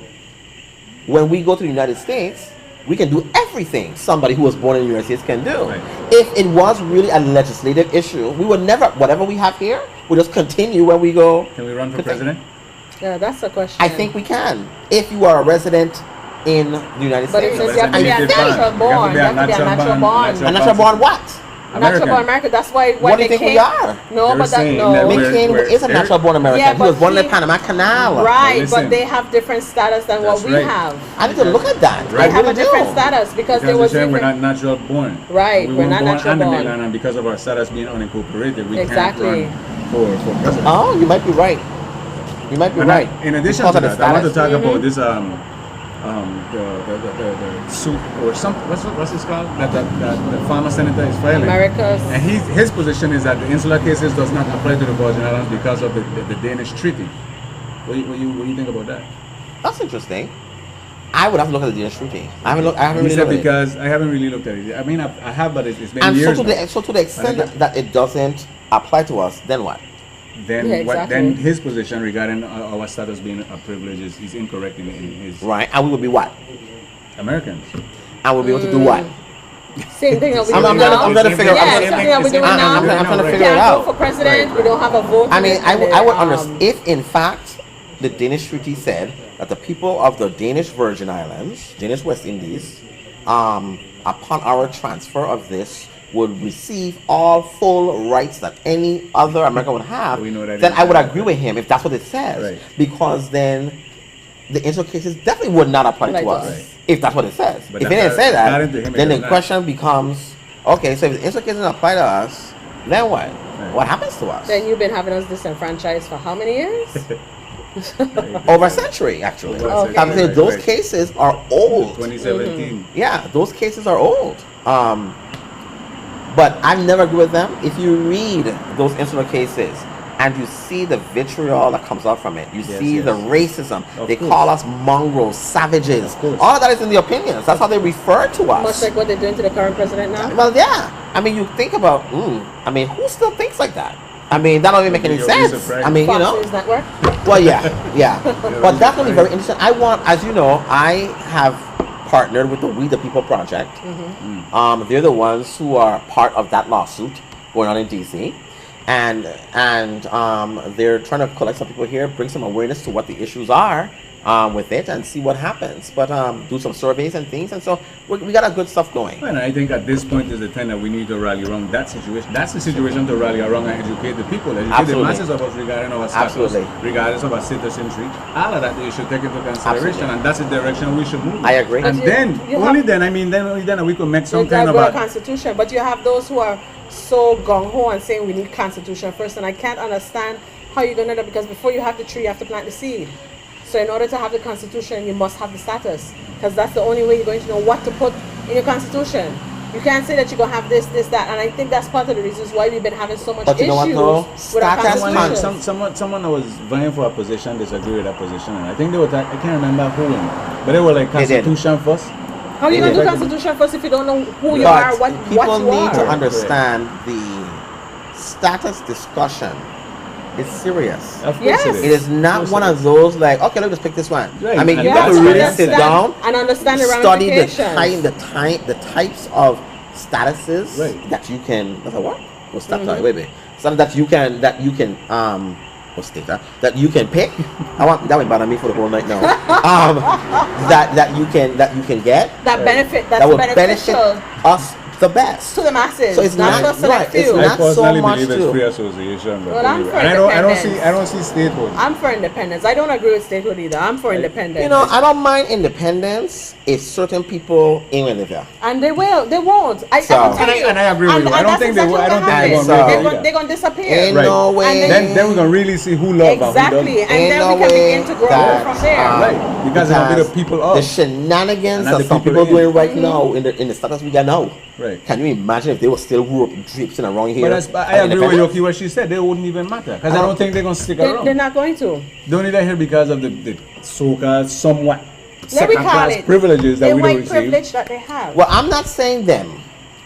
when we go to the United States, we can do everything somebody who was born in the United States can do. Right. If it was really a legislative issue, we would never, whatever we have here, we'll just continue when we go. Can we run for Continue. president? Yeah, that's the question. I think we can. If you are a resident in the United But it States. says you have to be a It's natural different. born. You have to be a natural born. A natural born what? Natural American. born America. That's why when What do you they think we came. are? No, They're but that saying no. that Mick we're- Cain is a they're- natural born American. Yeah, he was but born in he- the Panama Canal. Right, Listen. but they have different status than what That's we right. have. I need to look at that. Right. I They have a really different do. status because there Because was they're saying we're different. not natural born. Right, We we're weren't not born natural on the born. mainland, and because of our status being unincorporated, we Exactly. can't run for president. Oh, you might be right. You might be And right. in addition Because to of the that, I want to status. talk about this the suit or something. What's this called? That the former senator is filing. America's. And his position is that the insular cases does not apply to the Virgin Islands because of the Danish treaty. What do you think about that? That's interesting. I would have to look at the Danish treaty. I haven't He really said looked at it. because I haven't really looked at it. I mean, I have, but it's been And years. so to the extent that it doesn't apply to us, then what? Then Yeah, then exactly. his position regarding our status being a privilege is incorrect in his Right? And we would be what? Americans. And we'll be able to do what? Same thing that we I'm do trying now. to figure Yeah, out. something that we're doing I'm now. trying to We figure it can't out. vote for president. We don't have a vote. I in mean, it, I and would then, understand if, in fact, the Danish treaty said that the people of the Danish Virgin Islands, Danish West Indies, upon our transfer of this, would receive all full rights that any other American would have, We know that then is I would not. agree with him if that's what it says. Right. Because then the insular cases definitely would not apply Like to us us. Right. if that's what it says. But If it didn't that's say not- that, according to him, it then the does not. question becomes, okay, so if the insular cases don't apply to us, then what? Right. What happens to us? Then you've been having us disenfranchised for how many years? Over a century, actually. Over a Okay. I'm saying Right, those right. cases are old. 2017. Yeah, those cases are old. But I never agree with them. If you read those insular cases and you see the vitriol that comes out from it, you Yes, see yes. the racism. Of They course. call us mongrels, savages. Of course. All of that is in the opinions. That's how they refer to Much us. like what they're doing to the current president now. Well, yeah. I mean, you think about, I mean, who still thinks like that? I mean, that don't even make any You'll be sense. surprised. I mean, you Fox know. News Network. Well, yeah. But that's going to be very interesting. I want, as you know, I have partnered with the We the People Project. They're the ones who are part of that lawsuit going on in DC. And they're trying to collect some people here, bring some awareness to what the issues are with it and see what happens. But do some surveys and things. And so we got a good stuff going. And I think at this point is the time that we need to rally around that situation. That's the situation to rally around and educate the people, educate Absolutely. the masses of us regarding our status, Absolutely. regardless of our citizenry. All of that they should take into consideration, Absolutely. and that's the direction we should move. I agree. And But then, you only have- then, only then we can make some With kind that of good a. constitution, but you have those who are so gung-ho and saying we need constitution first, and I can't understand how you're gonna do, because before you have the tree, you have to plant the seed. So in order to have the constitution, you must have the status, because that's the only way you're going to know what to put in your constitution. You can't say that you're gonna have this, that, and I think that's part of the reasons why we've been having so much But you know what, issues though? with our Status constitution. Someone that was vying for a position disagreed with that position, and I think they were. I can't remember who, but they were like They did. Constitution first. How are you They gonna do did. constitution first if you don't know who you But are, what people you need are? to understand the status discussion is serious. Of course Yes. it It is. is not Of one course of those like, okay, let's just pick this one. Right. I mean, And you You have have to to really sit down, and understand the study the ramifications. the types of statuses Right. that you can. That's a what? What's that? Wait. Something that you can what's that you can pick. I want that would bother me for the whole night now. That you can get that benefit that's that will benefit beneficial us the best. to the masses. So it's not not- just select right, it's few. I not so personally much believe it's to- free association. But Well, I'm anyway. for And I independence. don't see statehood. I'm for independence. I don't agree with statehood either. I'm for independence. You know, I don't mind independence if certain people ain't gonna live here. and they will. They won't. I So- will tell you. And I agree with you. I don't that's think they will- I exactly don't think they're what's gonna happen. really do that. They're gonna disappear. Ain't Right. no way. Then we're gonna really see who love and who Exactly. doesn't. And Ain't then no we can way begin to grow that, from there. Right. Because it'll be the people of. the shenanigans And not that the some people people in. doing right now in the status we got now. Right. Can you imagine if they were still draping around here? But I at agree with independence? Yoki what she said. They wouldn't even matter because I don't think they're gonna stick around. They're not going to. They only here because of the so-called somewhat Let me call second-class it privileges that the we don't white receive. privilege that they have. Well, I'm not saying them.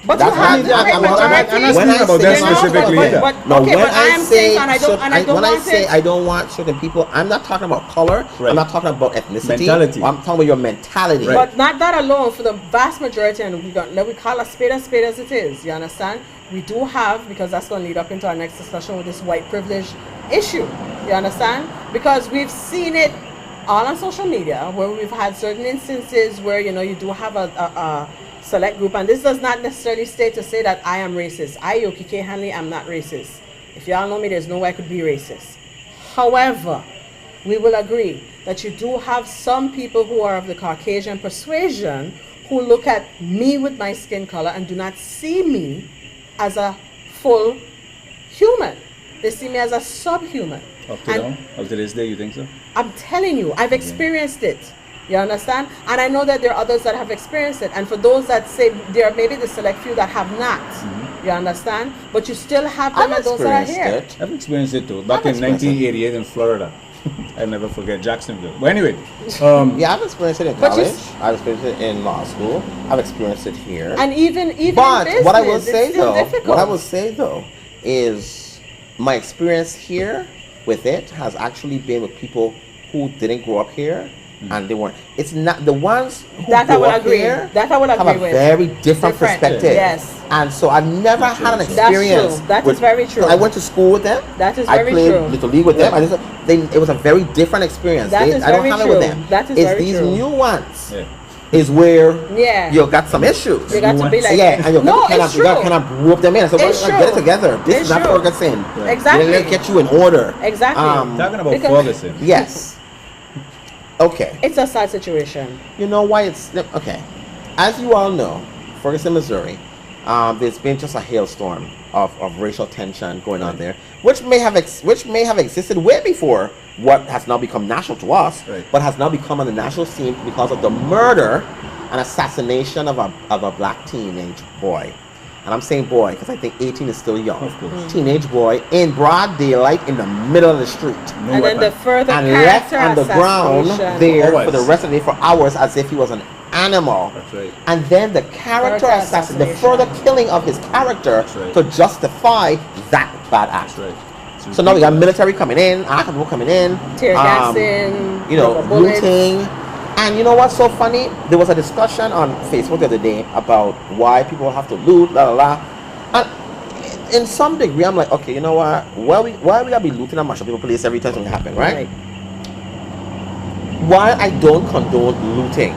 But That's you what have I the mean, great I'm not- majority. I'm not When speaking I about say- them No, specifically but, either. but, No, okay, when but I I'm say saying, and I don't when I want say it. I don't want certain people, I'm not talking about color. Right. I'm not talking about ethnicity. Mentality. I'm talking about your mentality. Right. But not that alone. For the vast majority, and let we call a spade as it is. You understand? We do have, because that's going to lead up into our next discussion with this white privilege issue. You understand? Because we've seen it all on social media, where we've had certain instances where you do have a select group, and this does not necessarily state to say that I am racist. I, Yoki K. Hanley, am not racist. If y'all know me, there's no way I could be racist. However, we will agree that you do have some people who are of the Caucasian persuasion who look at me with my skin color and do not see me as a full human. They see me as a subhuman. Up to And now, up to this day, you think so? I'm telling you, I've experienced it. You understand? And I know that there are others that have experienced it. And for those that say there are maybe the select few that have not. You understand? But you still have them I've and those that are experienced here. it. I've experienced it too. Back I've in experienced it. 1988 in Florida. I never forget Jacksonville. But anyway, Yeah, I've experienced it in But you college. I've experienced it in law school. I've experienced it here. And even But in business, what I will it's say still though, difficult. what I will say though, is my experience here with it has actually been with people who didn't grow up here, and they weren't. It's not the ones who That I grew would up agree. here That I would have agree a with. very different Different. perspective. Yes. And so I've never had an That's experience. true. That is with- very true. I went to school with them. That is I very played true. Little League with them. It was a very different experience. That is I don't very have it with true. them. That is it's very these true. new ones yeah. is where Yeah. you got some issues. You got to be like, Yeah, and you no, got to it's you got to true. kind of group them in. So It's get it true. together. This It's is not true. Ferguson. Exactly. Let's get you in order. Exactly. Talking about Because- Ferguson. Yes. Okay. It's a sad situation. You know why it's okay? As you all know, Ferguson, Missouri, there's been just a hailstorm of racial tension going on there, which may have existed way before what has now become national to us, Right. but has now become on the national scene because of the murder and assassination of a black teenage boy. And I'm saying boy because I think 18 is still young. Of course. Teenage boy in broad daylight in the middle of the street. No And weapon. then the further And left character on the ground assassination. there Hours. for the rest of the day for hours as if he was an animal. That's right. And then the character Character assassin, the assassination. further killing of his character That's right. to justify that bad act. That's right. It's So now we got ridiculous. military coming in, armed people coming in, Tear um, gassing, you know, rubber bullets. looting. And you know what's so funny? There was a discussion on Facebook the other day about why people have to loot, la la la. And in some degree, I'm like, okay, you know what? Why we gotta be looting and mashing people place every time something happen, right? While I don't condone looting,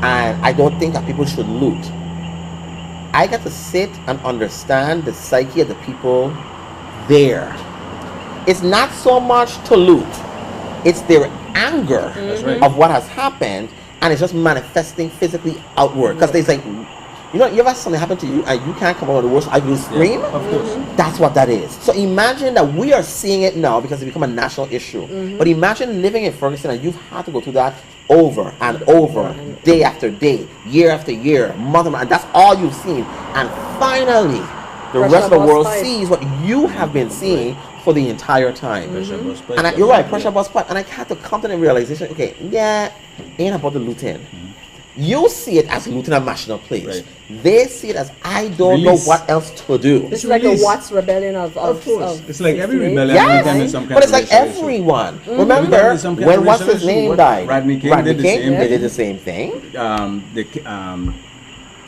and I don't think that people should loot, I got to sit and understand the psyche of the people there. It's not so much to loot, it's their anger That's right. of what has happened, and it's just manifesting physically outward. Because there's like, you know, you ever have something happen to you and you can't come out of the worst, I will scream? Of course. That's what that is. So imagine that we are seeing it now because it's become a national issue. But imagine living in Ferguson and you've had to go through that over and over, day after day, year after year, month after month, and that's all you've seen. And finally, the Pressure rest of the bust world pipe. sees what you have been seeing for the entire time. Pressure bust pipe. And you're right, pressure bust pipe. And I had to come to the realization, okay, yeah, ain't about the looting. You see it as looting and mashing up place. Right. They see it as I don't Release. know what else to do. This is like release. the Watts rebellion of Of course. of It's like every 68. rebellion. Every Yes, time there's some kind but it's of like racial issue. everyone. Every time Remember there's some kind when of what's racial his issue, name what- died? Rodney King did the same They thing. did the same thing.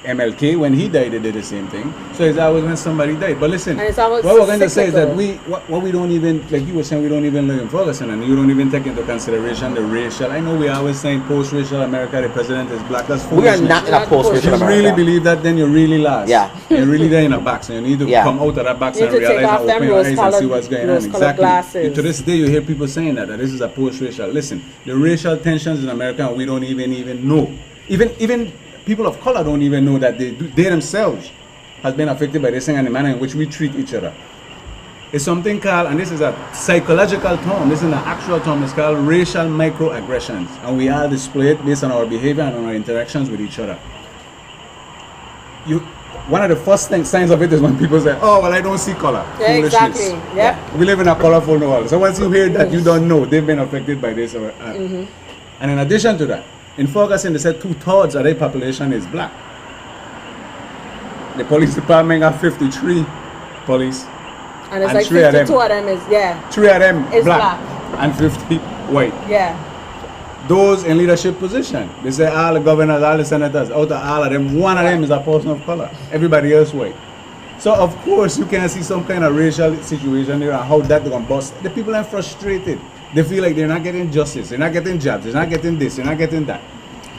MLK, when he died, they did the same thing. So it's always when somebody died. But listen, And it's always what we're going to say is that cyclical. what we don't even, like you were saying, we don't even live in Ferguson, and you don't even take into consideration the racial. I know we always saying post-racial America, the president is black. That's We are foolishness. not in a Not post-racial If you America. really believe that, then you're really lost. Yeah. You're really there in a box, and you need to Yeah. come out of that box You and need to take realize off and them open your eyes and rose-colored- see what's going on. rose-colored Exactly. glasses. To this day, you hear people saying that this is a post-racial. Listen, the racial tensions in America, we don't even know. Even people of color don't even know that they themselves has been affected by this thing and the manner in which we treat each other. It's something called, and this is a psychological term, this is an actual term, it's called racial microaggressions. And we all display it based on our behavior and on our interactions with each other. One of the first signs of it is when people say, oh, well, I don't see color. Yeah, Foolishness. exactly. Yep. We live in a colorful world. So once you hear that, you don't know they've been affected by this. And in addition to that, in Ferguson, they said 2/3 of their population is black. The police department got 53 police. And it's And like three of them. 52 of them is, yeah, 3 of them Is black, black. and 50 white. yeah. Those in leadership position, they say all the governors, all the senators, out of all of them, one of them is a person of color. Everybody else white. So of course you can see some kind of racial situation there and how that gonna bust. The people are frustrated. They feel like they're not getting justice, they're not getting jobs, they're not getting this, they're not getting that.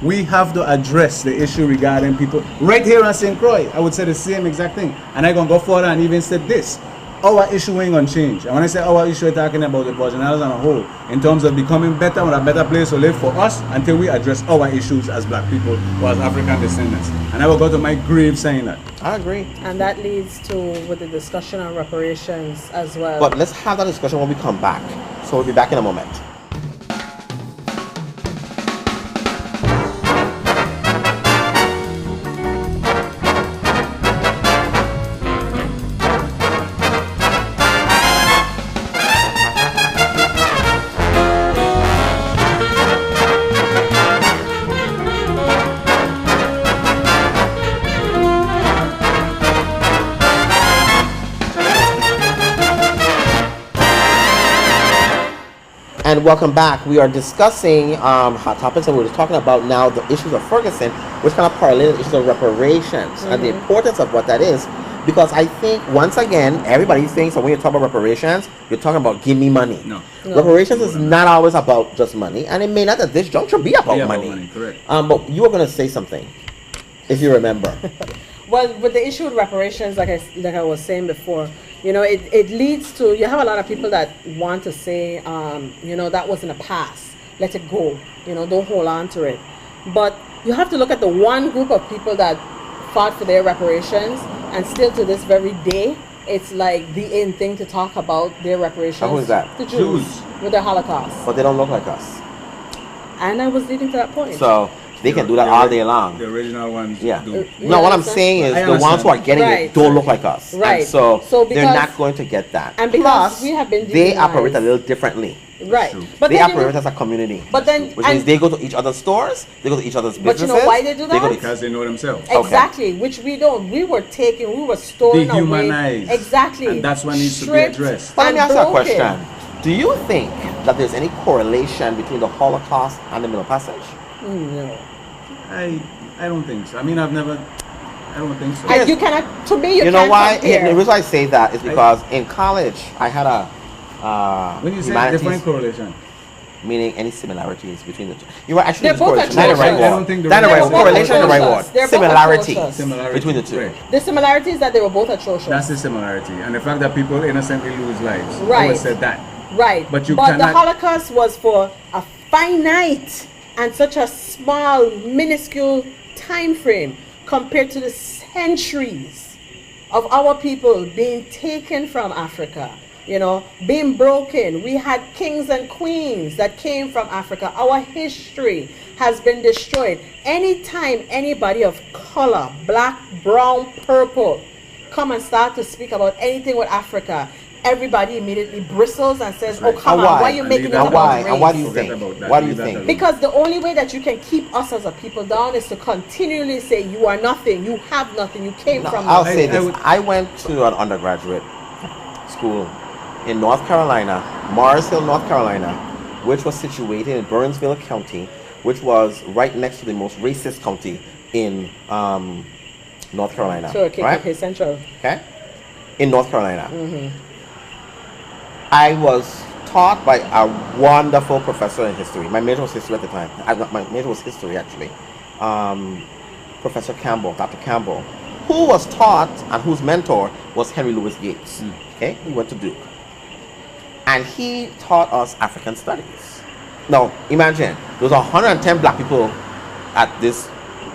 We have to address the issue regarding people right here in St. Croix. I would say the same exact thing. And I'm gonna go further and even say this. Our issue ain't gonna change. And when I say our issue, I'm talking about the Virgin Islands as a whole, in terms of becoming better and a better place to live for us until we address our issues as black people or as African descendants. And I will go to my grave saying that. I agree. And that leads to with the discussion on reparations as well. But let's have that discussion when we come back. So we'll be back in a moment. And welcome back. We are discussing hot topics, and we're talking about now the issues of Ferguson, which kind of parallel the issues of reparations and the importance of what that is. Because I think, once again, everybody thinks that when you talk about reparations, you're talking about give me money. No. Reparations is not always about just money, and it may not at this juncture be about Yeah, money. correct. But you were going to say something, if you remember. Well, with the issue with reparations, like I was saying before, it leads to, you have a lot of people that want to say, that was in the past. Let it go. Don't hold on to it. But you have to look at the one group of people that fought for their reparations, and still to this very day, it's like the in thing to talk about their reparations. Who is that? The Jews. With the Holocaust. But they don't look like us. And I was leading to that point. So they can do that all day long. The original ones Yeah. do. No, what I'm understand? saying is I the ones who are understand. getting Right. it don't look like us. Right. And so So they're because- not going to get that. and because Plus, we have been they operate a demonized. little differently. Right. True. But They then you operate know- as a community. but then Which means and- they go to each other's stores, they go to each other's But you businesses. know why they do go that? to- Because they know themselves. Okay. Exactly, which we don't. We were storing away. Dehumanized. Exactly. And that's what needs to be Stripped addressed. But let me and ask you a broken. question. Do you think that there's any correlation between the Holocaust and the Middle Passage? No. I don't think so. I mean, I don't think so. And you cannot, to me, you You know can't why? compare. The reason I say that is because in college I had a When you say humanities, different correlation, meaning any similarities between the two. You were actually They're both correlation. Not the right atrocious. word. I don't think the Not the right right word. word. Correlation is the right word. They're both Similarity atrocious. similarity between the two. right. The similarity is that they were both atrocious. That's the similarity, and the fact that people innocently lose lives. I Right. would say that. Right. But you the cannot- Holocaust was for a finite and such a small, minuscule time frame compared to the centuries of our people being taken from Africa, being broken. We had kings and queens that came from Africa. Our history has been destroyed. Anytime anybody of color, black, brown, purple, come and start to speak about anything with Africa, everybody immediately bristles and says, That's right. "Oh, come And on, why? why are you And making leave it that about And why? race?" And why do you Forget think? about that. Why do you Leave that think? alone. Because the only way that you can keep us as a people down is to continually say, "You are nothing, you have nothing, you came No, from I'll nothing." say I this. would- I went to an undergraduate school in North Carolina, Mars Hill, North Carolina, which was situated in Burnsville County, which was right next to the most racist county in North Carolina. So, okay, right? okay, Central. Okay? In North Carolina. I was taught by a wonderful professor in history. My major was history at the time. My major was history, actually. Professor Campbell, Dr. Campbell, who was taught and whose mentor was Henry Louis Gates. Okay? He went to Duke. And he taught us African studies. Now, imagine, there was 110 black people at this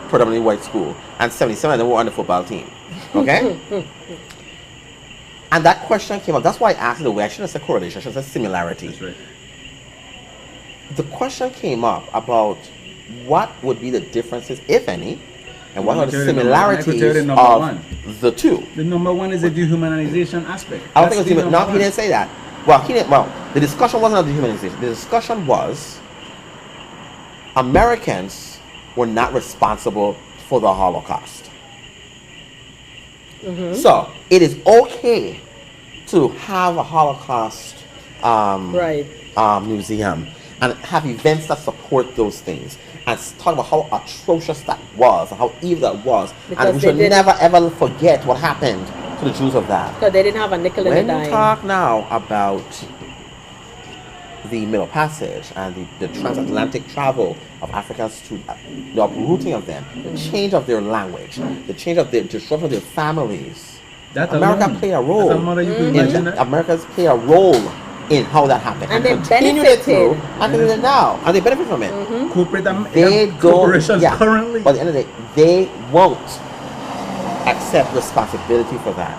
predominantly white school, and 77 of them were on the football team. Okay? And that question came up. That's why I asked it the way. I shouldn't have said correlation, I should have said similarity. That's right. The question came up about what would be the differences, if any, and what I are the could tell you the number- I could tell you similarities the number of one. the two. The number one is the dehumanization aspect. I don't That's think the it was even, no, number he one. didn't say that. Well, he didn't. Well, the discussion wasn't of dehumanization. The discussion was Americans were not responsible for the Holocaust. So it is okay to have a Holocaust Right. museum and have events that support those things and talk about how atrocious that was and how evil that was, Because and we they should didn't- never ever forget what happened to the Jews of that. Because they didn't have a nickel in When the you dime. talk now about the Middle Passage and the transatlantic travel of Africans to the uprooting of them, the change of their language, the change of their disruption of their families, That America alone, played a role. as a mother, you could in imagine that. that. America's play a role in how that happened, And they continued it through, benefited. and they did it now, and they benefit from it. Corporate They don't. corporations Yeah. currently. But at the end of the day, they won't accept responsibility for that,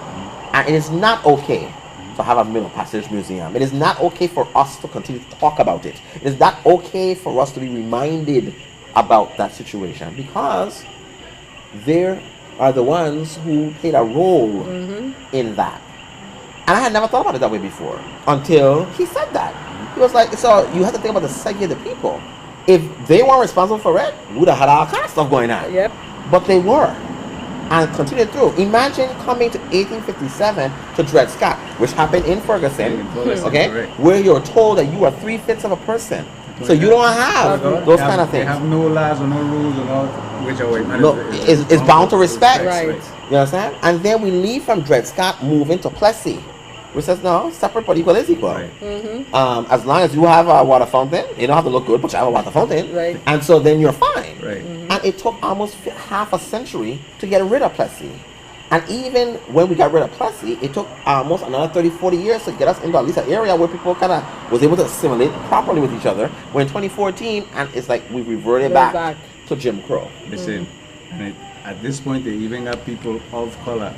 and it is not okay to have a Middle Passage museum. It is not okay for us to continue to talk about it. It is not okay for us to be reminded about that situation because they are the ones who played a role in that. And I had never thought about it that way before until he said that. He was like, so you have to think about the psyche of the people. If they weren't responsible for it, we would have had all kinds of stuff going on. Yep. But they were. and continued through. Imagine coming to 1857 to Dred Scott, which happened in Ferguson, okay, correct. where you're told that you are 3/5 of a person. So you don't have those kind of They things. have no laws or no rules about which are white man No, is bound to respect. Right. You understand? And then we leave from Dred Scott, move into Plessy, which says no, separate but equal is equal. Right. As long as you have a water fountain, you don't have to look good, but you have a water fountain, Right. and so then you're fine. Right. And it took almost half a century to get rid of Plessy. And even when we got rid of Plessy, it took almost another 30, 40 years to get us into at least an area where people kind of was able to assimilate properly with each other. We're in 2014, and it's like we reverted We're back back. to Jim Crow. Listen, and at this point, they even got people of color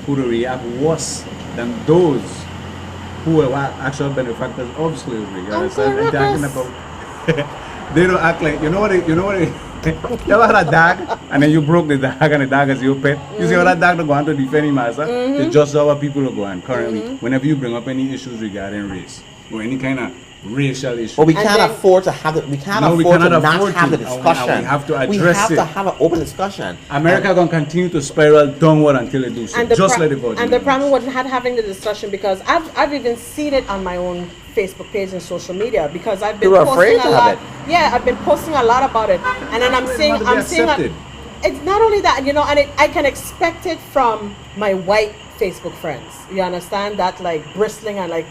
who react worse than those who were actual benefactors of slavery. You understand? I'm talking about. They don't act like you know what? You ever had a dog and then you broke the dog and the dog is your pet? You see how that dog don't go on to defend him, master? It's just how our people are going currently. Whenever you bring up any issues regarding race or any kind of racial issue. But we And can't then- afford to have it. We can't No, we afford to cannot not afford have the to. And discussion. we have to We address have it. to have an open discussion. America gonna continue to spiral downward until it do so. Just like the Virgin And the Islands. problem with having the discussion, because I've even seen it on my own Facebook page and social media, because I've been You were posting afraid a to have lot. it. Yeah, I've been posting a lot about it, and then I'm It's seeing not to be accepted. it's not only that, you know, and I can expect it from my white Facebook friends. You understand that, like bristling and like.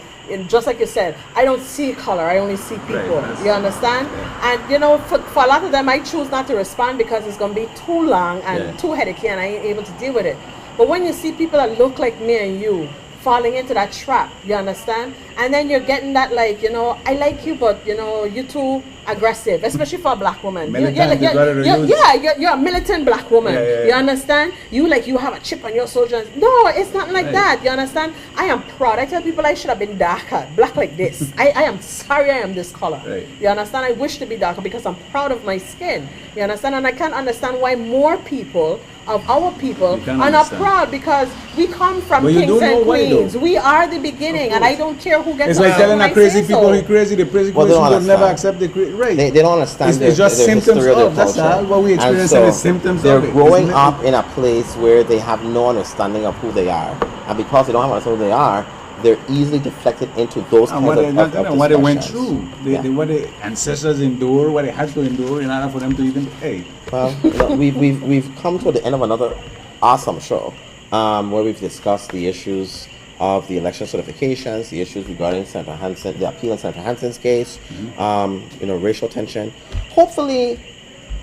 Just like you said, I don't see color, I only see people. that's- You understand? And you know, for a lot of them, I choose not to respond because it's going to be too long and Yeah. too headache, and I ain't able to deal with it. But when you see people that look like me and you falling into that trap, you understand? And then you're getting that, like, you know, I like you, but you know, you're too aggressive, especially for a black woman. Militant is what it is. You're a militant black woman. Yeah. You understand? You have a chip on your shoulder. No, it's not like Right. that. You understand? I am proud. I tell people I should have been darker, black like this. I am sorry I am this color. Right. You understand? I wish to be darker because I'm proud of my skin. You understand? And I can't understand why more people of our people You can't are not understand. proud, because we come from But you kings don't know and why, though. queens. We are the beginning, and I don't care who gets It's like upset telling when a I crazy say people so. he crazy. The crazy Well, they person don't will never understand. accept the right. They don't understand It's just their symptoms history of, their that's culture. all. What we And experiencing so is symptoms they're of it. growing It's up in a place where they have no understanding of who they are. And because they don't have understanding of who they are, they're easily deflected into those And kinds what they, of what they went discussions. through, Yeah. what the ancestors endure, what they had to endure in order for them to even, hey, Well, you know, we've come to the end of another awesome show, where we've discussed the issues of the election certifications, the issues regarding Senator Hansen, the appeal in Senator Hansen's case, you know, racial tension. Hopefully,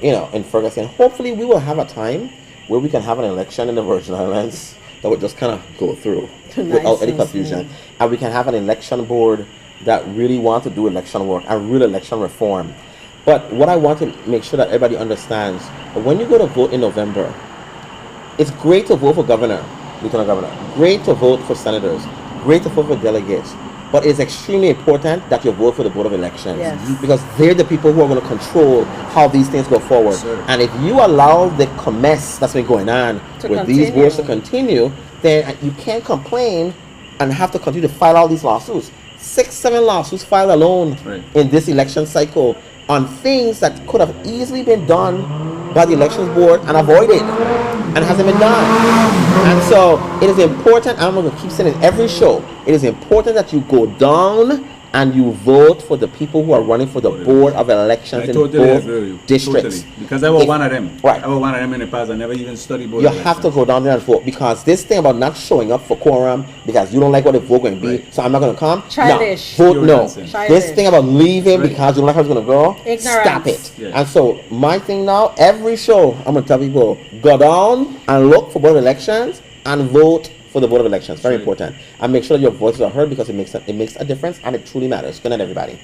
you know, in Ferguson, hopefully we will have a time where we can have an election in the Virgin Islands that would just kind of go through without any and confusion, and we can have an election board that really want to do election work and real election reform. But what I want to make sure that everybody understands, that when you go to vote in November, it's great to vote for governor, lieutenant governor, great to vote for senators, great to vote for delegates, but it's extremely important that you vote for the Board of Elections, Yes. because they're the people who are going to control how these things go forward. Sir. And if you allow the mess that's been going on To with these continue. boards to continue, then you can't complain and have to continue to file all these lawsuits. 6-7 lawsuits filed alone Right. in this election cycle on things that could have easily been done by the elections board and avoided, and hasn't been done. And so it is important, I'm going to keep saying it every show, it is important that you go down and you vote for the people who are running for the Board of Elections I in totally both agree with you. districts. Totally. Because I was If- one of them. Right. I was one of them in the past. I never even studied board You have to go down there and vote, because this thing about not showing up for quorum because you don't like what the vote going to be, Right. so I'm not going to come. Childish. No, vote Pure no. nonsense. This Childish. thing about leaving Right. because you don't like how it's going to go, Ignorance. stop it. Yeah. And so my thing now, every show, I'm going to tell people, go down and look for board of elections and vote for the Board of Elections. Very Right. important. And make sure that your voices are heard, because it makes a difference and it truly matters. Good night, everybody.